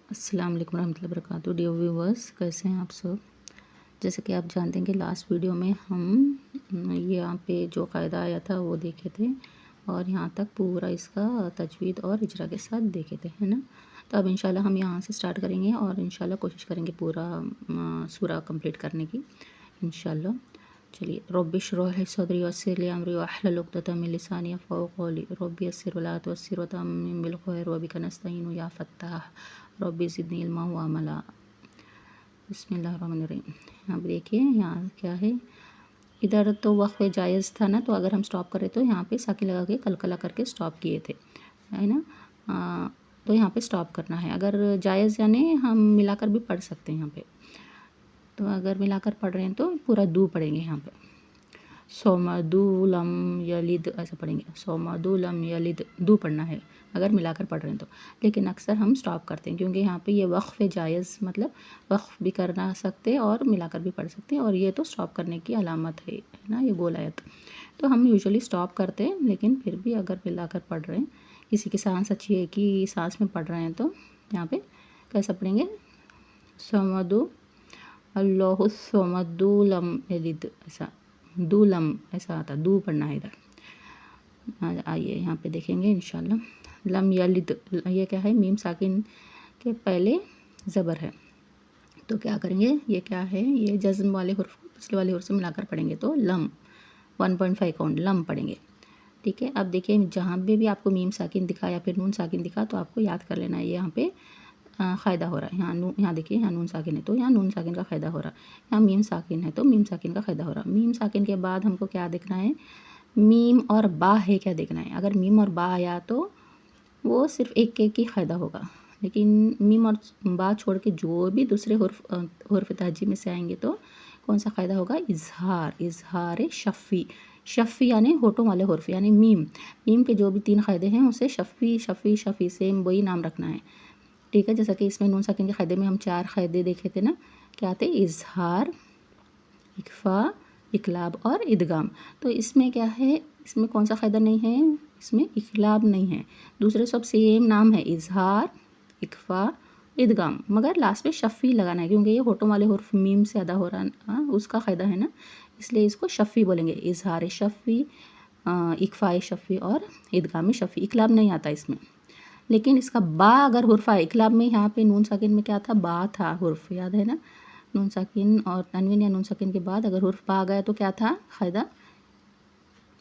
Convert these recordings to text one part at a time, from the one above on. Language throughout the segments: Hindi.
अस्सलाम वालेकुम रहमतुल्लाहि व बरकातुहू। डियर व्यूवर्स, कैसे हैं आप सब। जैसे कि आप जानते हैं कि लास्ट वीडियो में हम यहाँ पे जो क़ायदा आया था वो देखे थे और यहाँ तक पूरा इसका तजवीद और इजरा के साथ देखे थे, है ना। तो अब इंशाल्लाह हम यहाँ से स्टार्ट करेंगे और इंशाल्लाह कोशिश करेंगे पूरा सूरा कंप्लीट करने की इंशाल्लाह। चलिए, रब्बि इश्रह ली सदरी वयस्सिर ली अमरी वहलुल उक़दतम मिन लिसानी यफ़क़हू क़ौली रब्बि यस्सिर वला तुअस्सिर वतम्मिम बिल खैर व बिका नस्तईनु या फ़त्ताह रब्बि ज़िदनी इल्मा व अमला। बिस्मिल्लाहिर्रहमानिर्रहीम। यहाँ पे देखिए, यहाँ क्या है, इधर तो वक़्फ़ जायज़ था ना, तो अगर हम स्टॉप करें तो यहाँ पे साकिन लगा के कलकला करके स्टॉप किए थे, है ना। तो यहाँ पे स्टॉप करना है। अगर जायज़ यानी हम मिलाकर भी पढ़ सकते हैं यहाँ पे। तो अगर मिलाकर पढ़ रहे हैं तो पूरा दू पढ़ेंगे यहाँ पे। सोमदू लम यलिद ऐसा पढ़ेंगे, सोमदू लम यलिद, दू पढ़ना है अगर मिलाकर पढ़ रहे हैं तो। लेकिन अक्सर हम स्टॉप करते हैं क्योंकि यहाँ पे ये वक्फ़ जायज़, मतलब वक्फ़ भी करना सकते और मिलाकर भी पढ़ सकते हैं, और ये तो स्टॉप करने की अलामत है ना, ये गोल आयत। तो हम यूजुअली स्टॉप करते हैं, लेकिन फिर भी अगर मिलाकर पढ़ रहे हैं, किसी की सांस अच्छी है कि सांस में पढ़ रहे हैं, तो यहाँ पे कैसा पढ़ेंगे, सोमदू अल्लाहु सोमदू लम यलिद, ऐसा दू लम ऐसा आता, दू पढ़ना है इधर। आइए यहाँ पे देखेंगे इंशाल्लाह। लम यलिद, ये क्या है, मीम साकिन के पहले ज़बर है, तो क्या करेंगे, ये क्या है, ये जज़्म वाले हुर्फ को पिछले वाले हुर्फ से मिलाकर पढ़ेंगे तो लम 1.5 काउंट लम पढ़ेंगे। ठीक है। अब देखिए, जहाँ पे भी आपको मीम साकिन दिखा या फिर नून साकिन दिखा तो आपको याद कर लेना है, यहाँ पे क़ायदा हो रहा है। यहाँ देखिए, यहाँ नून साकिन है तो यहाँ नून साकिन का क़ायदा हो रहा है। यहाँ मीम साकिन है तो मीम साकिन का क़ायदा हो रहा है। मीम साकिन के बाद हमको क्या देखना है, मीम और बा है क्या देखना है। अगर मीम और बा आया तो वो सिर्फ एक एक ही क़ायदा होगा, लेकिन मीम और बा छोड़ के जो भी दूसरे हुर्फ तहजी में से आएंगे तो कौन सा क़ायदा होगा, इजहार, इजहार शफ़ी। शफ़ी यानी होठों वाले हुर्फ, यानी मीम, मीम के जो भी 3 क़ायदे हैं उसे शफ़ी शफ़ी शफ़ी सेम वही नाम रखना है। ठीक है। जैसा कि इसमें नून साकिन के क़ायदे में हम 4 क़ायदे देखे थे ना, क्या थे, इजहार, इख्फ़ा, इक़लाब और इदगाम। तो इसमें क्या है, इसमें कौन सा क़ायदा नहीं है, इसमें इक़लाब नहीं है। दूसरे सब सेम नाम है, इजहार, इख्फ़ा, इदगाम, मगर लास्ट में शफ़ी लगाना है क्योंकि ये होठों वाले हुर्फ मीम से अदा हो रहा है, उसका क़ायदा है ना, इसलिए इसको शफ़ी बोलेंगे। इजहार शफ़ी, इख्फ़ा शफ़ी और इदगाम शफ़ी। इक़लाब नहीं आता इसमें, लेकिन इसका बा अगर हुर्फ आए, इक़लाब में यहाँ पे नून साकिन में क्या था, बा था हुर्फ, याद है ना। नून साकिन और तनवीन या नून साकिन के बाद अगर हुर्फ बा आ गया तो क्या था क़ायदा,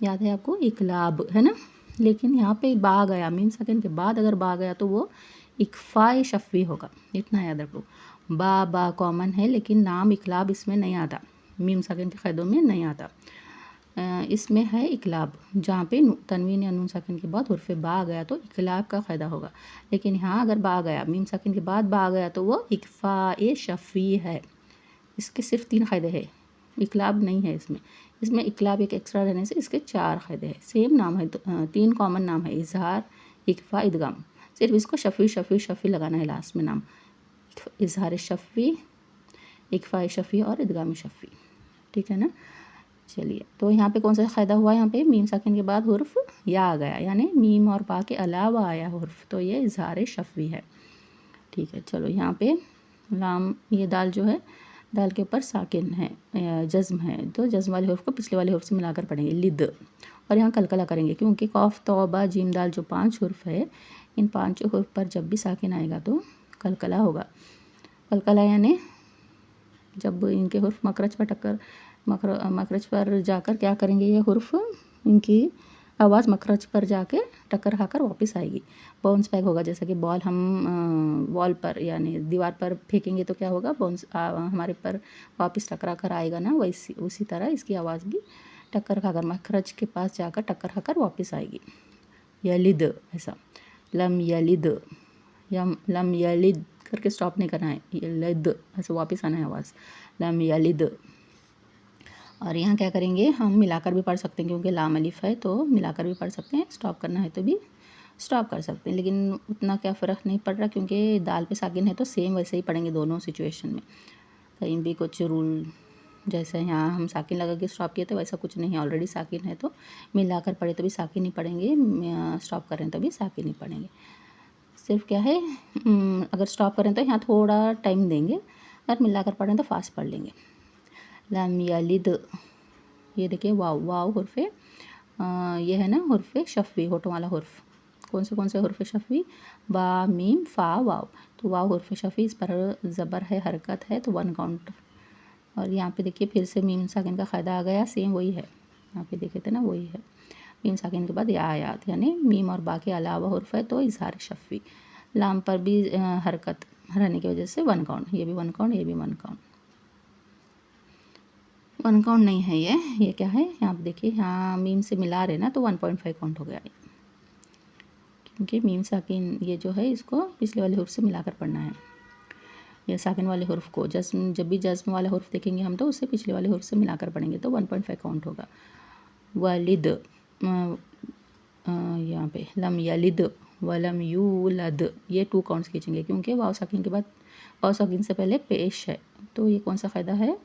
याद है आपको, इक़लाब, है ना। लेकिन यहाँ पे बा आ गया, मीम साकिन के बाद अगर बा आ गया तो वो इक़फ़ा शफ़ी होगा, इतना याद रखो। बा कॉमन है लेकिन नाम इक़लाब इसमें नहीं आता, मीम साकिन के क़ायदों में नहीं आता। इसमें है इक़लाब, जहाँ पे तनवीन या नून साकिन के बाद हुर्फ बा आ गया तो इक़लाब का क़ायदा होगा। लेकिन यहाँ अगर बा आ गया, मीम साकिन के बाद बा आ गया तो वो इक़फ़ा शफ़ी है। इसके सिर्फ 3 क़ायदे हैं, इक़लाब नहीं है इसमें। इसमें इक़लाब एक एक्स्ट्रा रहने से इसके 4 क़ायदे हैं। सेम नाम है, 3 कॉमन नाम है, इजहार, इक़फ़ा, इदगाम। सिर्फ इसको शफ़ी शफ़ी शफ़ी लगाना है लास्ट में नाम, इजहार शफ़ी, इक़फ़ा शफ़ी और इदगाम शफ़ी। ठीक है ना। चलिए, तो यहाँ पे कौन सा क़ायदा हुआ, यहाँ पे मीम साकिन के बाद हुर्फ या आ गया, यानी मीम और बा के अलावा आया हुर्फ, तो ये इजहार शफ़ी है। ठीक है। चलो, यहाँ पे लाम, ये दाल जो है, दाल के ऊपर साकिन है, जज़्म है, तो जज़्म वाले हुर्फ को पिछले वाले हुर्फ से मिलाकर पढ़ेंगे, लिद। और यहाँ कलकला करेंगे क्योंकि कौफ, तौबा, जीम, दाल जो 5 हुर्फ है, इन 5 हुर्फ पर जब भी साकिन आएगा तो कलकला होगा। कलकला यानी जब इनके हुर्फ मखरज पर टक्कर, मखरज पर जाकर क्या करेंगे, ये हुर्फ, इनकी आवाज़ मखरज पर जाके टक्कर खाकर वापस आएगी, बाउंस बैक होगा। जैसा कि बॉल हम वॉल पर यानी दीवार पर फेंकेंगे तो क्या होगा, बाउंस हमारे पर वापस टकरा कर आएगा ना, वैसी उसी तरह इसकी आवाज़ भी टक्कर खाकर मखरज के पास जाकर टक्कर खाकर वापस आएगी। यलिद, ऐसा, लम यलिद, लम यलिद करके स्टॉप नहीं करना है, यलिद ऐसे वापस आना है आवाज़, लम यलिद। और यहाँ क्या करेंगे, हम मिलाकर भी पढ़ सकते हैं क्योंकि लाम अलिफ है तो मिलाकर भी पढ़ सकते हैं, स्टॉप करना है तो भी स्टॉप कर सकते हैं, लेकिन उतना क्या फ़र्क नहीं पड़ रहा क्योंकि दाल पे साकिन है तो सेम वैसे ही पढ़ेंगे दोनों सिचुएशन में। कहीं भी कुछ रूल, जैसे यहाँ हम साकिन लगा के स्टॉप किए तो वैसा कुछ नहीं है, ऑलरेडी साकिन है तो मिलाकर पढ़े तो भी साकिन ही पढ़ेंगे, स्टॉप करें तो भी साकिन ही पढ़ेंगे। सिर्फ क्या है अगर स्टॉप करें तो यहाँ थोड़ा टाइम देंगे, अगर मिलाकर पढ़ें तो फास्ट पढ़ लेंगे। लम यलिद, ये देखिए वाव, वाव हुर्फ़ ये है ना हुर्फ़ शफ़वी, होठों वाला हुर्फ़। कौन से हुर्फ़ शफ़वी? बा, मीम, फ़ा, वाव। तो वाव हुर्फ़ शफ़वी, इस पर ज़बर है, हरकत है, तो 1 काउंट। और यहाँ पे देखिए फिर से मीम साकिन का क़ायदा आ गया, सेम वही है, यहाँ पे देखे थे ना वही है। मीम साकिन के बाद या आयात, यानी मीम और बा के अलावा हुर्फ़ है तो इज़हार शफ़वी। लाम पर भी हरकत रहने की वजह से 1 काउंट, ये भी 1 काउंट, ये भी 1 काउंट। 1 काउंट नहीं है ये क्या है? यहाँ पे देखिए, यहाँ मीम से मिला रहे ना तो 1.5 काउंट हो गया, क्योंकि मीम साकिन ये जो है इसको पिछले वाले हुर्फ़ से मिलाकर पढ़ना है। ये साकिन वाले हुर्फ़ को जज़्म, जब भी जज़्म वाला हुर्फ़ देखेंगे हम तो उससे पिछले वाले हुर्फ़ से मिलाकर पढ़ेंगे तो 1.5 काउंट होगा। वलिद, यहाँ पे लम यलिद वलम यूलद, ये 2 काउंट्स खींचेंगे क्योंकि वाव साकिन के बाद, वाव साकिन से पहले पेश है। तो ये कौन सा क़ायदा है?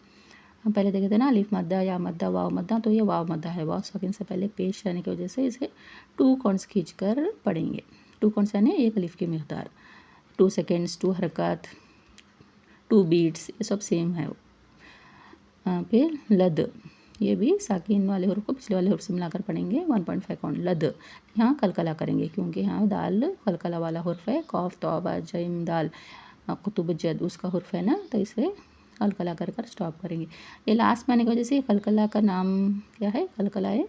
हम पहले देखे थे ना अलिफ मद्दा, या मद्दा, वाव मद्दा, तो ये वाव मद्दा है। वाव साकिन से पहले पेश रहने की वजह से इसे 2 काउंट्स खींच कर पढ़ेंगे। 2 काउंट्स यानी 1 अलिफ की मिक़दार, 2 सेकेंड्स, 2 हरकत, 2 बीट्स, ये सब सेम है। फिर लद, ये भी साकिन वाले हुर्फ़ को पिछले वाले हुर्फ़ से मिलाकर पढ़ेंगे, 1.5 काउंट। लद, यहाँ कलकला करेंगे क्योंकि यहाँ दाल कलकला वाला हुर्फ़ है। कौफ, तौबा, जैम, दाल, कुतुब, जद उसका हुर्फ़ है ना, तो इसे कलकला कर कर स्टॉप करेंगे। ये लास्ट में आने की वजह से कलकला का नाम क्या है? कलकला है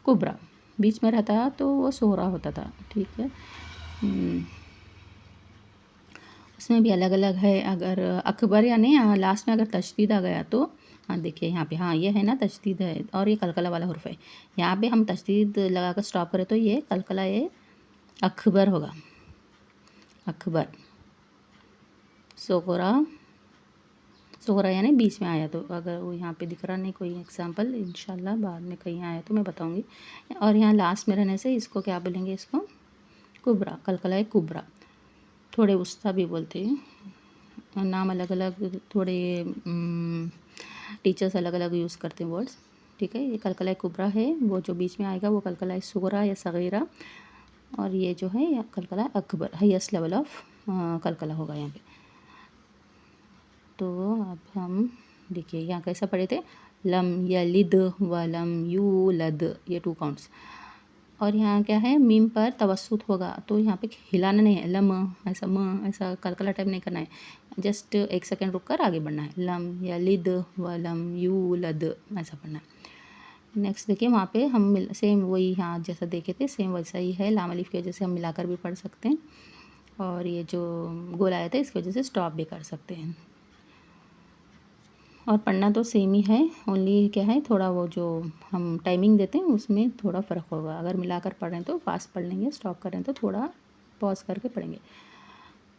कुबरा, बीच में रहता तो वो सोहरा होता था, ठीक है। उसमें भी अलग अलग है। अगर अकबर यानी लास्ट में अगर तशदीद आ गया तो देखिए यहाँ पे, हाँ ये है ना तशदीद है और ये कलकला वाला हुर्फ़ है। यहाँ पे हम तशदीद लगा कर स्टॉप करें तो ये कलकला, ये अकबर होगा, अकबर। सोगरा, सोगरा यानी बीच में आया, तो अगर वो यहाँ पे दिख रहा नहीं कोई एग्जांपल, इंशाल्लाह बाद में कहीं आया तो मैं बताऊँगी। और यहाँ लास्ट में रहने से इसको क्या बोलेंगे? इसको कुबरा, कलकला है कुबरा। थोड़े उस्ता भी बोलते हैं, नाम अलग अलग, थोड़े टीचर्स अलग अलग यूज़ करते हैं वर्ड्स, ठीक है। ये कलकला कुबरा है, वो जो बीच में आएगा वो कलकला सुगरा या सगीरा, और ये जो है या कलकला अकबर, हाईएस्ट लेवल ऑफ कलकला होगा यहाँ पे। तो अब हम देखिए यहाँ कैसा पढ़े थे, लम यलिद वलम यूलद, ये 2 काउंट्स। और यहाँ क्या है, मीम पर तवस्सुत होगा तो यहाँ पे हिलाना नहीं है, लम ऐसा म ऐसा कलकला टाइप नहीं करना है, जस्ट 1 सेकेंड रुक कर आगे बढ़ना है। लम यलिद वलम यूलद, ऐसा पढ़ना है। नेक्स्ट देखिए वहाँ पे हम सेम वही यहाँ जैसा देखे थे सेम वैसा ही है। लाम अलिफ की वजह से हम मिलाकर भी पढ़ सकते हैं, और ये जो गोल आया था इसकी वजह से स्टॉप भी कर सकते हैं। और पढ़ना तो सेम ही है, ओनली क्या है थोड़ा वो जो हम टाइमिंग देते हैं उसमें थोड़ा फ़र्क होगा। अगर मिलाकर पढ़ें तो फास्ट पढ़ लेंगे, स्टॉप करें तो थोड़ा पॉज करके पढ़ेंगे।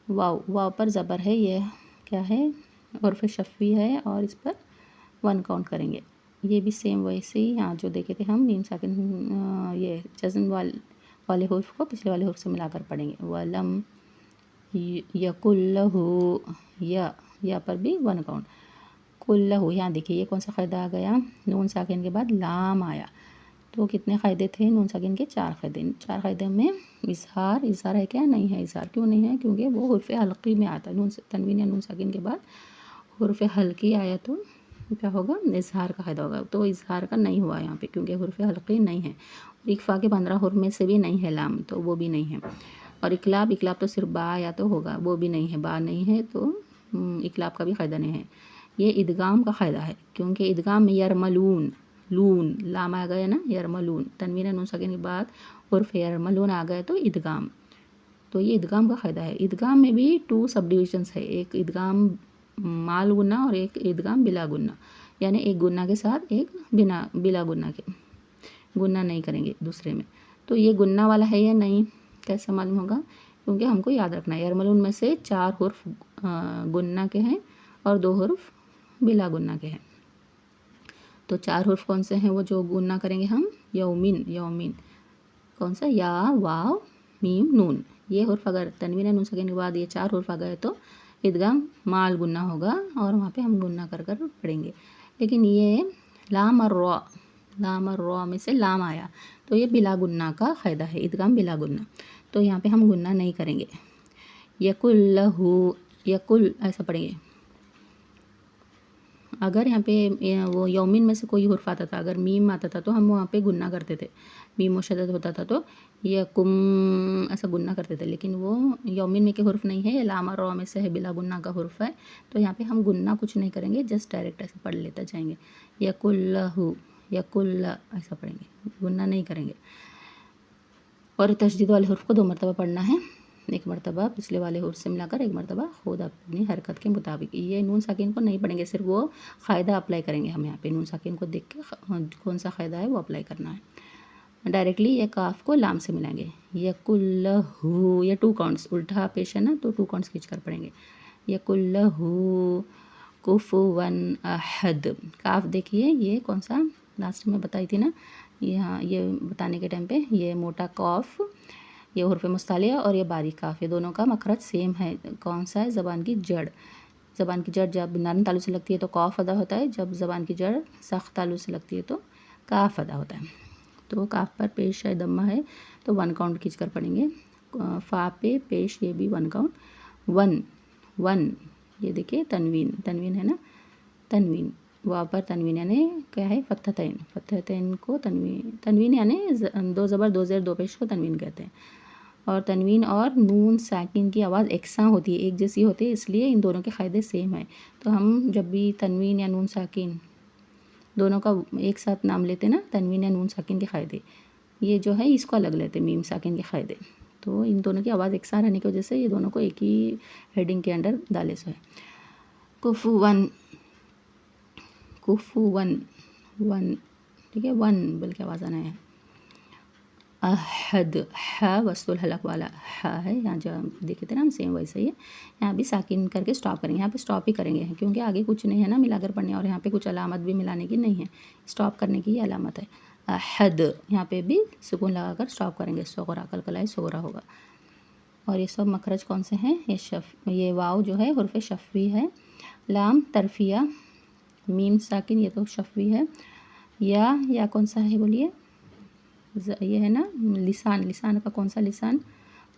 वाव, वाव पर ज़बर है, ये क्या है? हुर्फ़ शफ़वी है और इस पर 1 काउंट करेंगे। ये भी सेम वैसे ही यहाँ जो देखे थे हम मीम साकिन, ये जज़्म वाले हुर्फ़ को पिछले वाले हुर्फ़ से मिलाकर पढ़ेंगे। वलम यकुल्लहु, या पर भी 1 काउंट। कुल्लहु, यहाँ देखिए ये कौन सा क़ायदा आ गया? नून साकिन के बाद लाम आया, तो कितने क़ायदे थे नून साकिन के? 4 क़ायदे। 4 क़ायदे में इज़हार, इज़हार है क्या? नहीं है इज़हार। क्यों नहीं है? क्योंकि वो हुर्फ़ हल्की में आता है, नून तनवीन या नून साकिन के बाद हुर्फ़ हल्की आया तो क्या होगा? इज़हार का क़ायदा होगा। तो इज़हार का नहीं हुआ यहाँ पे क्योंकि हुर्फ़ हल्की नहीं है। और इक़फ़ा के 15 हुर्फ़ में से भी नहीं है लाम, तो वो भी नहीं है। और इक़लाब तो सिर्फ बा आया तो होगा, वो भी नहीं है, बा नहीं है तो इक़लाब का भी क़ायदा नहीं है। ये इदगाम का क़ायदा है क्योंकि इदगाम में यरमलून, लून लाम आ गया ना, यरमलून तनवीन नून साकिन के बाद हुर्फ़ यरमलून आ गए तो इदगाम, तो ये इदगाम का क़ायदा है। इदगाम में भी 2 सब डिविजन्स है, एक इदगाम माल गुन्ना और एक इदगाम बिला गुन्ना, यानी एक गुन्ना के साथ एक बिला गुन्ना के, गुन्ना नहीं करेंगे दूसरे में। तो ये गुन्ना वाला है या नहीं कैसे मालूम होगा? क्योंकि हमको याद रखना है यरमलून में से 4 हुर्फ़ गुन्ना के हैं और 2 हुर्फ़ बिला गुन्ना के हैं। तो 4 हुर्फ़ कौन से हैं वो जो गुन्ना करेंगे हम? यौमिन, यौमिन कौन सा? या, वाव, मीम, नून। ये हुर्फ़ अगर तनवीन नून साकिन के बाद ये 4 हुर्फ़ आ गए तो इदगाम माल गुन्ना होगा और वहाँ पे हम गुन्ना कर कर पढ़ेंगे। लेकिन ये लाम और रॉ, लाम और रॉ में से लाम आया तो ये बिला गुन्ना का क़ायदा है, इदगाम बिला गुन्ना। तो यहाँ पे हम गुन्ना नहीं करेंगे। यकुल्लहु, यकुल ऐसा पढ़ेंगे। अगर यहाँ पे वो यौमिन में से कोई हुर्फ आता था, अगर मीम आता था तो हम वहाँ पे गुन्ना करते थे, मीम मुशद्दद होता था तो यकुम ऐसा गुन्ना करते थे। लेकिन वो यौमिन में के हुर्फ नहीं है, ये लाम और रौ में से है, बिला गुन्ना का हुर्फ है। तो यहाँ पे हम गुन्ना कुछ नहीं करेंगे, जस्ट डायरेक्ट ऐसे पढ़ लेते जाएंगे। यकुल्लहु, यकुल्ला ऐसा पढ़ेंगे, गुन्ना नहीं करेंगे। और तशदीद वाले हुर्फ को 2 मरतबा पढ़ना है, एक मरतबा पिछले वाले हुर्फ से मिलाकर, एक मरतबा खुद अपनी हरकत के मुताबिक। ये नून साकिन को नहीं पढ़ेंगे, सिर्फ वो क़ायदा अप्लाई करेंगे हम यहाँ पे। नून साकिन को देख के कौन सा क़ायदा है वो अप्लाई करना है। डायरेक्टली ये काफ को लाम से मिलाएंगे। यकुल्लहु, ये 2 काउंट्स, उल्टा पेश है ना, तो 2 काउंट्स खींच कर पढ़ेंगे। यकुल्लहु कुफुवन अहद। काफ देखिए ये कौन सा लास्ट में बताई थी ना, यहाँ ये बताने के टाइम पे ये मोटा कॉफ, ये हुर्फ़ मुस्तालिया और ये बारीक काफ, ये दोनों का मखरज सेम है। कौन सा है? ज़बान की जड़। ज़बान की जड़ जब नरम तालु से लगती है तो कॉफ अदा होता है, जब ज़बान की जड़ सख्त तालु से लगती है तो काफ अदा होता है। तो काफ पर पेश है दम्मा है तो 1 काउंट खींच कर पढ़ेंगे। फ़ा पे पेश, ये भी 1 काउंट। वन, वन ये देखिए तनवीन, तनवीन है ना, तनवीन। वाव पर तनवीन यानी क्या है? फत्हतैन, फत्हतैन को तनवीन, तनवीन यानी 2 ज़बर 2 ज़ेर 2 पेश को तनवीन कहते हैं। और तनवीन और नून साकिन की आवाज़ एकसां होती है, एक जैसी होती है, इसलिए इन दोनों के क़ायदे सेम हैं। तो हम जब भी तनवीन या नून साकिन दोनों का एक साथ नाम लेते ना, तनवीन या नून साकिन के क़ायदे, ये जो है इसको अलग लेते मीम साकिन के क़ायदे। तो इन दोनों की आवाज़ एकसां रहने की वजह से ये दोनों को एक ही हेडिंग के अंडर डाले सो है। कुफुवन, कुफुवन, वन, ठीक है, वन बोल के आवाज़ आना है। अहद, ह वस्तुल हलक वाला ह है, यहाँ जो देखे थे ना हम सेम वैसे ही है। यहाँ भी साकिन करके स्टॉप करेंगे, यहाँ पे स्टॉप ही करेंगे क्योंकि आगे कुछ नहीं है ना मिलाकर पढ़ने, और यहाँ पे कुछ अलामत भी मिलाने की नहीं है, स्टॉप करने की ही अलामत है। अहद, यहाँ पे भी सुकून लगाकर स्टॉप करेंगे, सोगरा कलकलाए सोगरा होगा। और ये सब मखरज कौन से हैं? ये वाव जो है हुर्फ़ शफ़वी है, लाम तरफिया, मीम साकिन ये तो शफ़वी है, या कौन सा है बोलिए? ये है ना लिसान, लिसान का कौन सा लिसान?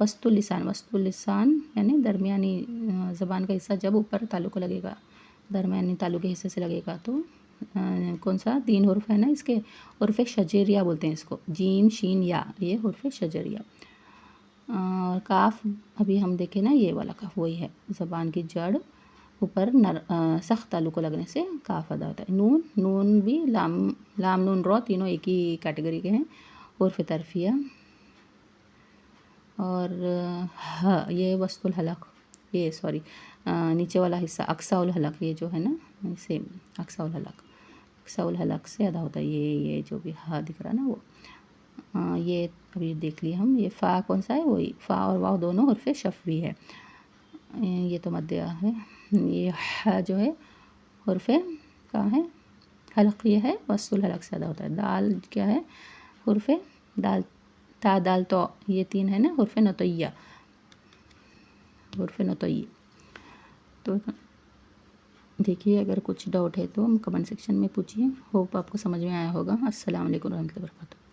वस्तुल लिसान, वस्तुल लिसान यानी दरमियानी ज़बान का हिस्सा जब ऊपर तालु को लगेगा, दरमियानी तालु के हिस्से से लगेगा तो कौन सा? 3 हुर्फ है ना इसके, हुर्फ़ शजरिया बोलते हैं इसको, जीम शीन या, ये हुर्फ़ शजरिया। काफ अभी हम देखें ना, ये वाला काफ वही है, ज़बान की जड़ ऊपर सख्त तालु को लगने से काफ अदा होता है। नून, नून भी लाम, लाम नून रौ तीनों एक ही कैटेगरी के हैं, हुर्फ़ तरफिया। और ह ये वस्तुल हलक, ये सॉरी नीचे वाला हिस्सा अक्साउल हलक, ये जो है ना सेम अक्साउल हलक, अक्साउल हलक से अदा होता है। ये जो भी हा दिख रहा है ना वो ये अभी देख लिए हम। ये फ़ा कौन सा है? वही फ़ा और वाव दोनों हुर्फ़ शफ़वी है, ये तो मध्य है। ये ह जो है हुर्फ़ कहाँ है? हलक, ये है वस्तुल हलक से अदा होता है। दाल क्या है? हुर्फ़ दाल, ता दाल तो, ये 3 है ना हुर्फ़ नतैया, हुर्फ़ नतई। तो देखिए अगर कुछ डाउट है तो कमेंट सेक्शन में पूछिए, होप आपको समझ में आया होगा। अस्सलाम वालेकुम रहमतुल्लाहि व बरकातहू।